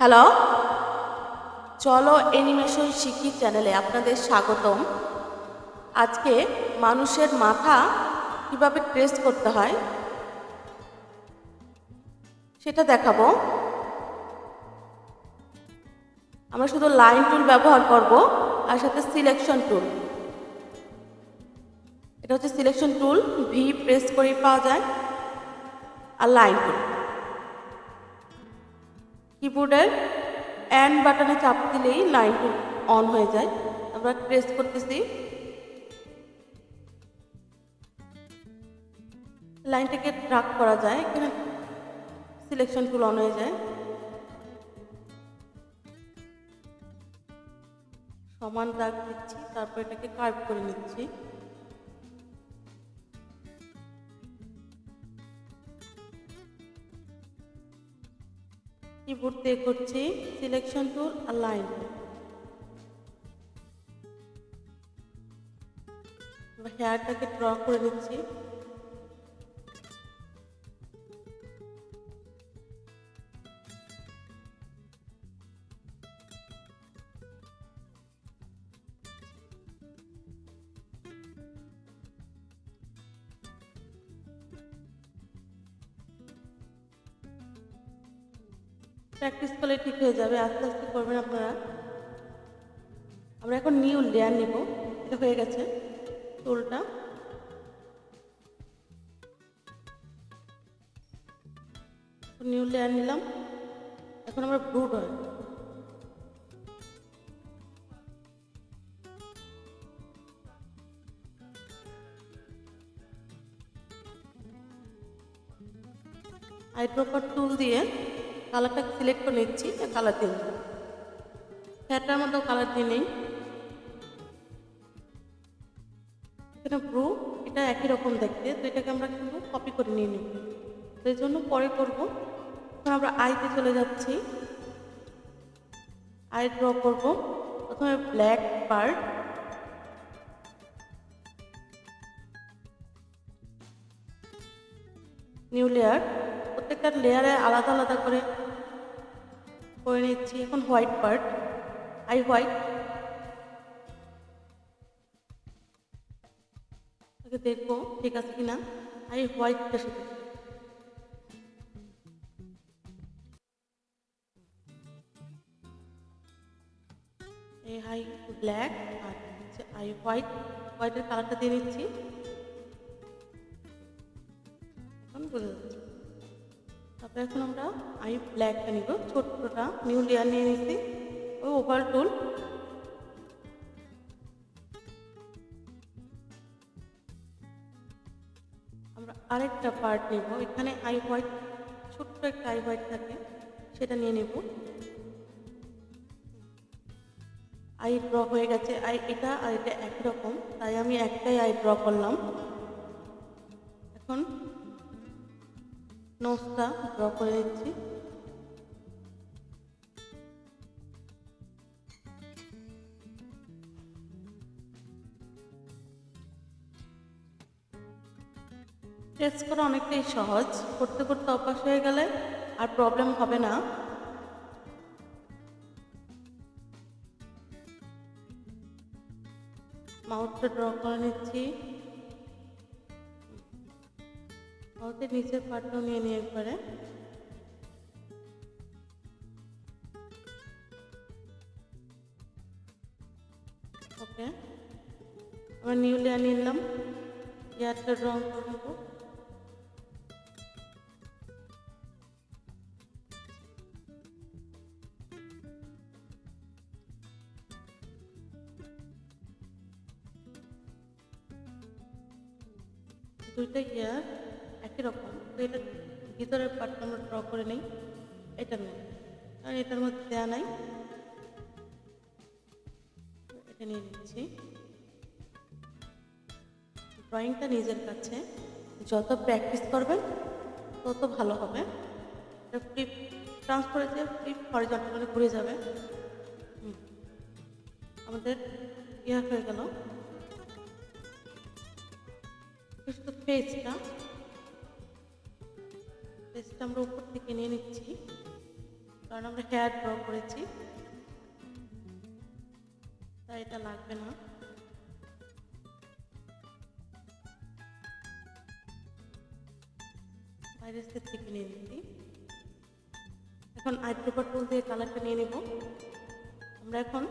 Hello, চলো animation শিখি চ্যানেলে আপনাদের স্বাগতম। আজকে মানুষের মাথা কিভাবে ট্রেস করতে হয় সেটা দেখাবো। আমরা শুধু লাইন টুল ব্যবহার করব আর সাথে সিলেকশন টুল। এটা হচ্ছে সিলেকশন টুল, ভি প্রেস করেই পাওয়া যায়, আর লাইন টুল। কিবোর্ডের এন্ড বাটনে চাপ দিলেই লাইন টুল অন হয়ে যায়। আমরা ট্রেস করতেছি, লাইনটাকে ড্রাগ করা যায়, এখানে সিলেকশন টুল অন হয়ে যায়। সমান দাগ দিচ্ছি, তারপর এটাকে কার্ভ করে নিচ্ছি। কিবোর্ড দিয়ে করছি সিলেকশন টুল আর লাইন টুল। হেয়ারটাকে ড্র করে নিচ্ছি। প্র্যাকটিস করলে ঠিক হয়ে যাবে, আস্তে আস্তে করবেন আপনারা। আমরা এখন নিউ লেয়ার নিব। এটা হয়ে গেছে টুলটা। নিউ লেয়ার নিলাম। এখন আমরা ব্লু ড্রয়িং, আইড্রপার টুল দিয়ে কালারটাকে সিলেক্ট করে নিচ্ছি, কালার দিয়ে নেব। হেয়ারটার মধ্যেও কালার দিয়ে নেই। এখানে ব্লু, এটা একই রকম দেখতে, তো এটাকে আমরা কিন্তু কপি করে নিয়ে নেব। তো এই জন্য পরে করবো। এখন আমরা আইতে চলে যাচ্ছি, আই ড্র করব। প্রথমে ব্ল্যাক পার্ট, নিউ লেয়ার, প্রত্যেকটা লেয়ারে আলাদা আলাদা করে নিচ্ছি। এখন হোয়াইট পার্ট, আই হোয়াইট, দেখবো ঠিক আছে কিনা। আই হোয়াইটটা শুধু এই হাই ব্ল্যাক আর হচ্ছে আই হোয়াইট, হোয়াইটের কালারটা দিয়ে নিচ্ছি। এখন বোঝা যাচ্ছে। তারপরে এখন আমরা আই ব্ল্যাকটা নিব, ছোট্টটা নিউ লেয়ার নিয়ে নিচ্ছি। ওই ওভার টুল, আমরা আরেকটা পার্ট নেব। এখানে আই হোয়াইট, ছোট্ট একটা আই হোয়াইট থাকে, সেটা নিয়ে নেব। আই ড্র হয়ে গেছে। আই এটা আর এটা একই রকম, তাই আমি একটাই আই ড্র করলাম। এখন নোজটা ড্র করে দিচ্ছি। ট্রেস করা অনেকটাই সহজ, করতে করতে অভ্যাস হয়ে গেলে আর প্রবলেম হবে না। মাউথটা ড্র করে নিচ্ছি। মাউথের নিচের পার্টটাও নিয়ে নিয়ে একবারে। ওকে, আমরা নিউ লেয়ার নিলাম, লেয়ারটা রং করে নেব। দুইটা হেয়ার একই রকম, তো এটা ভিতরের পার্টটা আমরা ড্র করে নিই এটার মধ্যে, কারণ এটার মধ্যে দেওয়া নাই। এটা নিয়ে নিচ্ছি। ড্রয়িংটা নিজের কাছে, যত প্র্যাকটিস করবেন তত ভালো হবে। এটা ফ্লিপ ট্রান্সফারে যে ফ্লিপ হরিজন্টালে ঘুরে যাবে। আমাদের ইয়া হয়ে গেল। শুধু পেজটা আমরা উপর থেকে নিয়ে নিচ্ছি। কারণ আমরা হেয়ার ড্র করেছি, তাই এটা লাগবে না। বাইরের সেট থেকে নিয়ে নিচ্ছি। এখন আইড্রপার টুল দিয়ে কালারটা নিয়ে নেব। আমরা এখন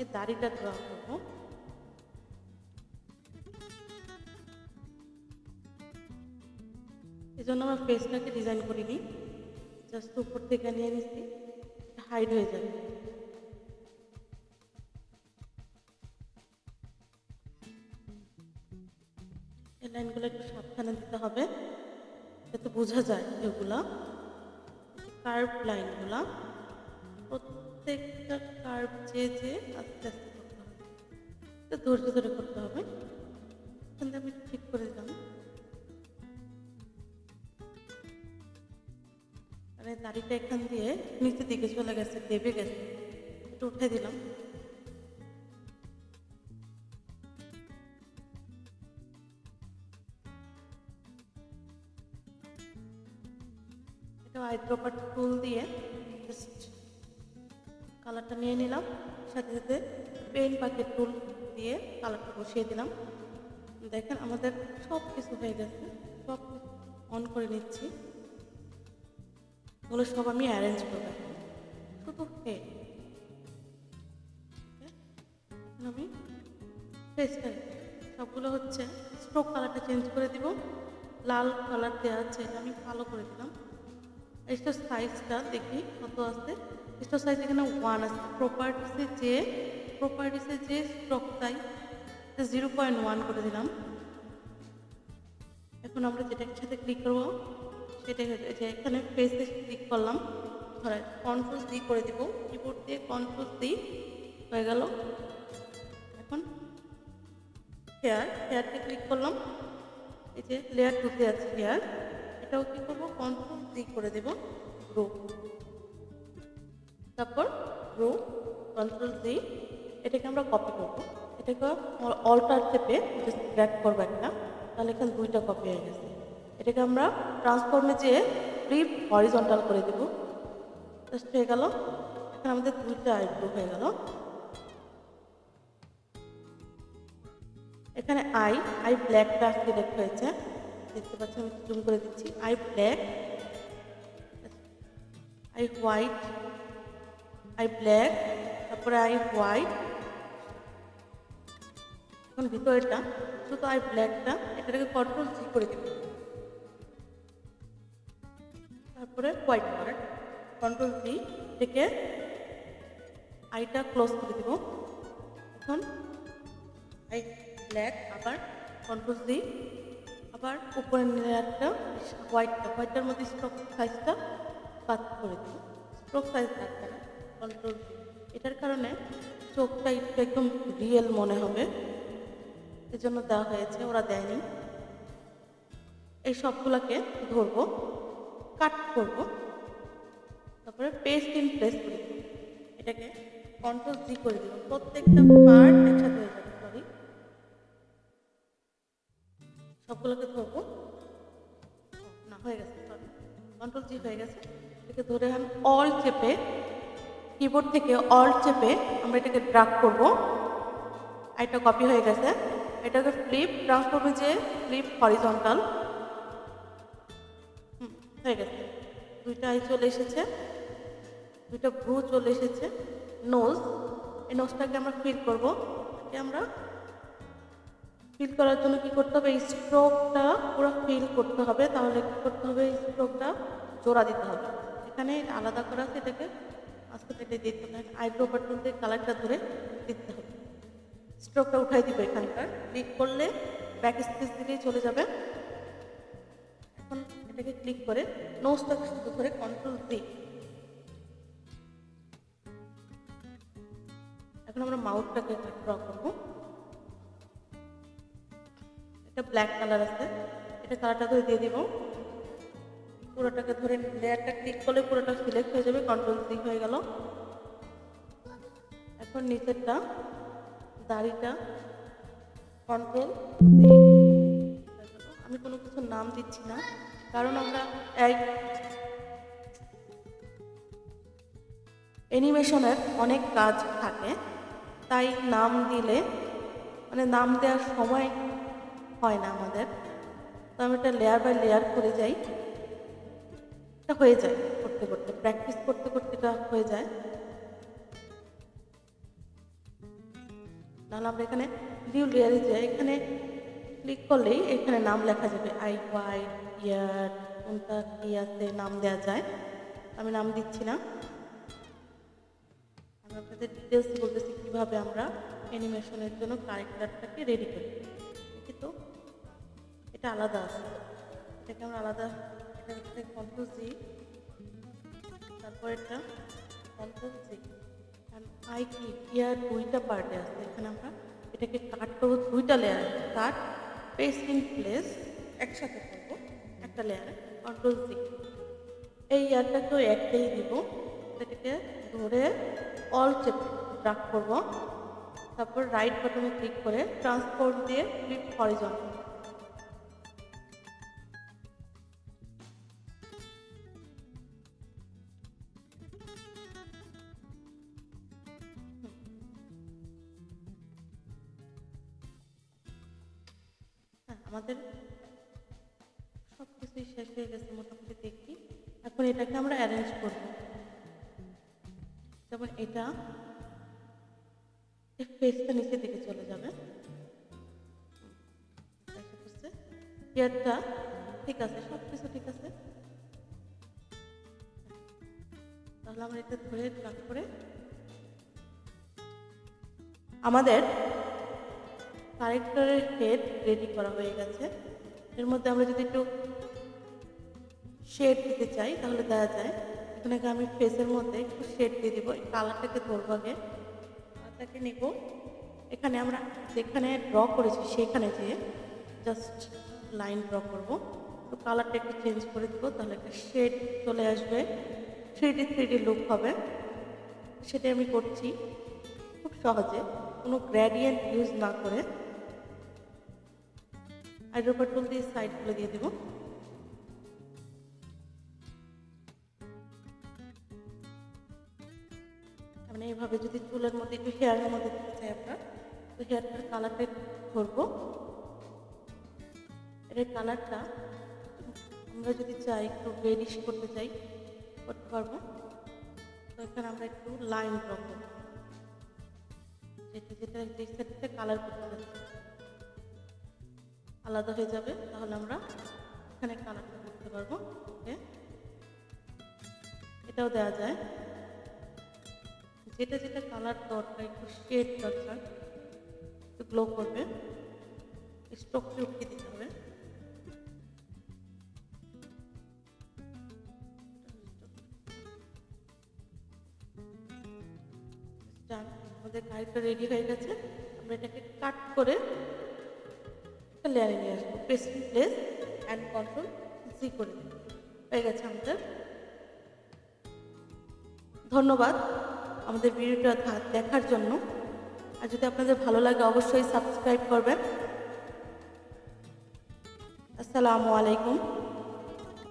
এই দাড়িটা ড্র করবো। এই জন্য আমরা ফেসটাকে ডিজাইন করিনি, জাস্ট উপর থেকে নিয়ে নিচ্ছি, হাইড হয়ে যাবে। এই লাইনগুলো একটু সাবধানে দিতে হবে যাতে বোঝা যায় যেগুলা কার্ভ লাইনগুলা, প্রত্যেকটা কার্ভ যে আস্তে আস্তে করতে হবে, এটা ধৈর্য ধরে করতে হবে। এখান থেকে আমি ঠিক করে দিলাম, মানে দাড়িটা এখান দিয়ে নিচের দিকে চলে গেছে, দেবে গেছে, একটু উঠে দিলাম। এটা আইড্রপার টুল দিয়ে জাস্ট কালারটা নিয়ে নিলাম, সাথে সাথে পেন বাকেট টুল দিয়ে কালারটা বসিয়ে দিলাম। দেখেন আমাদের সব কিছু হয়ে গেছে, সব অন করে নিচ্ছি। এগুলো সব আমি অ্যারেঞ্জ করবো, শুধু আমি ফেসটা সবগুলো হচ্ছে স্ট্রোক কালারটা চেঞ্জ করে দিব। লাল কালার দেওয়া আছে, এটা আমি কালো করে দিলাম। এটা সাইজটা দেখি কত আছে। এটা সাইজ এখানে 1 আছে। প্রপার্টিসে যে স্ট্রোক সাইজ 0.1 করে দিলাম। এখন আমরা যেটার সাথে ক্লিক করবো সেটাই হয়ে যায়। এখানে ফেসে ক্লিক করলাম, ধরেন কন্ট্রোল সি করে দিব, কিবোর্ড দিয়ে কন্ট্রোল সি হয়ে গেল। এখন হেয়ারকে ক্লিক করলাম, এই যে লেয়ার 2তে আছে হেয়ার, এটাও কি করবো কন্ট্রোল সি করে দেব, গ্রো, তারপর গ্রো কন্ট্রোল সি। এটাকে আমরা কপি করবো, এটাকে অল্টার চেপে জাস্ট ড্র্যাগ করবো একটা, তাহলে এখানে 2টা কপি হয়ে গেছে। এটাকে আমরা ট্রান্সফর্মে যেয়ে ফ্লিপ হরিজন্টাল করে দেব, জাস্ট হয়ে গেল। এখন আমাদের 2টা আইব্রো হয়ে গেল। এখানে আই ব্ল্যাকটা সিলেক্ট হয়েছে, দেখতে পাচ্ছি, আমি জুম করে দিচ্ছি। I black, I white, I black, তারপরে আই হোয়াইট। এখন ভিতরেটা শুধু আই ব্ল্যাকটা, এটাকে কন্ট্রোল সি করে দিব, তারপরে হোয়াইট পার্ট কন্ট্রোল সি থেকে আইটা ক্লোজ করে দিব। এখন আই ব্ল্যাক, আবার কন্ট্রোল সি, আবার উপরের লেয়ারটা হোয়াইটটার মধ্যে স্ট্রোক সাইজটা কাট করে দিব, স্ট্রোক সাইজ রাখবে না, কন্ট্রোল সি। এটার কারণে চোখটা একটু একদম রিয়েল মনে হবে, এজন্য দেওয়া হয়েছে, ওরা দেয়নি। এই সবগুলোকে ধরবো, কাট করবো, তারপরে পেস্ট ইন প্লেস করে দিব। এটাকে কন্ট্রোল সি করে দিব, প্রত্যেকটা পার্ট একসাথে হয়ে যাবে। সরি, সবগুলোকে ধরবো, না হয়ে গেছে, সরি, কন্ট্রোল সি হয়ে গেছে। এটাকে ধরে আমি অল চেপে, কিবোর্ড থেকে অল চেপে আমরা এটাকে ড্রাগ করব। আইটা কপি হয়ে গেছে, এটাকে ফ্লিপ ট্রান্সফর্মে যে ফ্লিপ হরিজন্টাল হয়ে গেছে। 2টা আই চলে এসেছে, 2টা ভ্রু চলে এসেছে। নোজ, এই নোজটাকে আমরা ফিল করব। এটাকে আমরা ফিল করার জন্য কি করতে হবে, স্ট্রোকটা পুরো ফিল করতে হবে। তাহলে কি করতে হবে, স্ট্রোকটা জোড়া দিতে হবে। এখানে আলাদা করা আছে, এটাকে আস্তে কেটে দিতে হবে। আইব্রো বাটন দিয়ে কালারটা ধরে দিতে হবে, স্ট্রোকটা উঠাই দিব। এখানকার ক্লিক করলে ব্যাক স্পেস দিলেই চলে যাবে। এখন এটাকে ক্লিক করে নোজটাকে শুধু করে কন্ট্রোল সি। এখন আমরা মাউথটাকে ড্র করবো। এটা ব্ল্যাক কালার আছে, এটা কালারটা ধরে দিয়ে দিব। পুরোটাকে ধরে লেয়ারটা ক্লিক করলে পুরোটা সিলেক্ট হয়ে যাবে, কন্ট্রোল সি হয়ে গেল। এখন নিচেরটা দাড়িটা কন্ট্রোল সি। আমি কোনো কিছু নাম দিচ্ছি না, কারণ আমরা অ্যানিমেশনের অনেক কাজ থাকে, তাই নাম দিলে মানে নাম দেওয়ার সময় হয় না আমাদের। তো আমি এটা লেয়ার বাই লেয়ার করে যাই, এটা হয়ে যায় করতে করতে, প্র্যাকটিস করতে করতে এটা হয়ে যায়। নাহলে আমরা এখানে ভিউ লেয়ারে যাই, এখানে ক্লিক করলেই এখানে নাম লেখা যাবে, আই ওয়াই ইয়ার কোনটা কি আছে নাম দেওয়া যায়। আমি নাম দিচ্ছি না, আমি আপনাদের ডিটেলস বলতেছি কীভাবে আমরা অ্যানিমেশনের জন্য ক্যারেক্টারটাকে রেডি করি। দেখি তো এটা আলাদা আছে, এটাকে আমরা আলাদা, এটা হচ্ছে কন্ট্রোল জি, তারপর এটা কন্ট্রোল জি, আই কি ইয়ার দুইটা পার্টে আছে, এখানে আমরা এটাকে কাট করবো দুইটা লেয়ারে, কাট পেস্ট ইন প্লেস একসাথে করবো একটা লেয়ারে, কন্ট্রোল জি। এই ইয়ারটাকেও একটাই দিব, এটাকে ধরে অল চেক ড্রাগ করব, তারপর রাইট বাটনে ক্লিক করে ট্রান্সফর্ম দিয়ে ফ্লিপ হরিজন্টাল। আমাদের সব কিছুই শেষ হয়ে গেছে মোটামুটি দেখি। এখন এটাকে আমরা অ্যারেঞ্জ করব, যেমন এটা ফেসটা নিচের দিকে চলে যাবে, হেয়ারটা ঠিক আছে, সব কিছু ঠিক আছে। তাহলে আমরা এটা ধরে ড্রাগ করে আমাদের ক্যারেক্টারের হেড রেডি করা হয়ে গেছে। এর মধ্যে আমরা যদি একটু শেড দিতে চাই তাহলে দেওয়া যায়। এখানে আমি ফেসের মধ্যে একটু শেড দিয়ে দিব, এই কালারটাকে ধরবো আগে, কালারটাকে নেব, এখানে আমরা যেখানে ড্র করেছি সেখানে যেয়ে জাস্ট লাইন ড্র করব, তো কালারটা একটু চেঞ্জ করে দিব, তাহলে একটা শেড চলে আসবে, 3D লুক হবে। সেটাই আমি করছি খুব সহজে, কোনো গ্রেডিয়েন্ট ইউজ না করে। আইড্রপার টুল দিয়ে সাইডগুলো দিয়ে দেব। মানে এইভাবে যদি চুলের মধ্যে একটু হেয়ারের মধ্যে দিতে চাই আমরা, তো হেয়ারটার কালারটা ধরবো, এর কালারটা আমরা যদি চাই একটু রেডিশ করতে চাই করতে পারবো। তো এখানে আমরা একটু লাইন ড্র করবো, যেটা যেটা এই সাইডটা কালার করতে যাচ্ছে আলাদা হয়ে যাবে, তাহলে আমরা এখানে কালারটা করতে পারবো। ওকে, এটাও দেওয়া যায়, যেটা যেটা কালার দরকার, একটু শেড দরকার, একটু গ্লো করবে, স্ট্রোকটি উঠিয়ে দিতে হবে। আমাদের ক্যারেক্টার রেডি হয়ে গেছে, আমরা এটাকে কাট করে একটা লেয়ারে নিয়ে আসবো, paste in place and control G করে দিই, হয়ে গেছে আমাদের। ধন্যবাদ আমাদের ভিডিওটা দেখার জন্য, আর যদি আপনাদের ভালো লাগে অবশ্যই সাবস্ক্রাইব করবেন। আসসালামু আলাইকুম।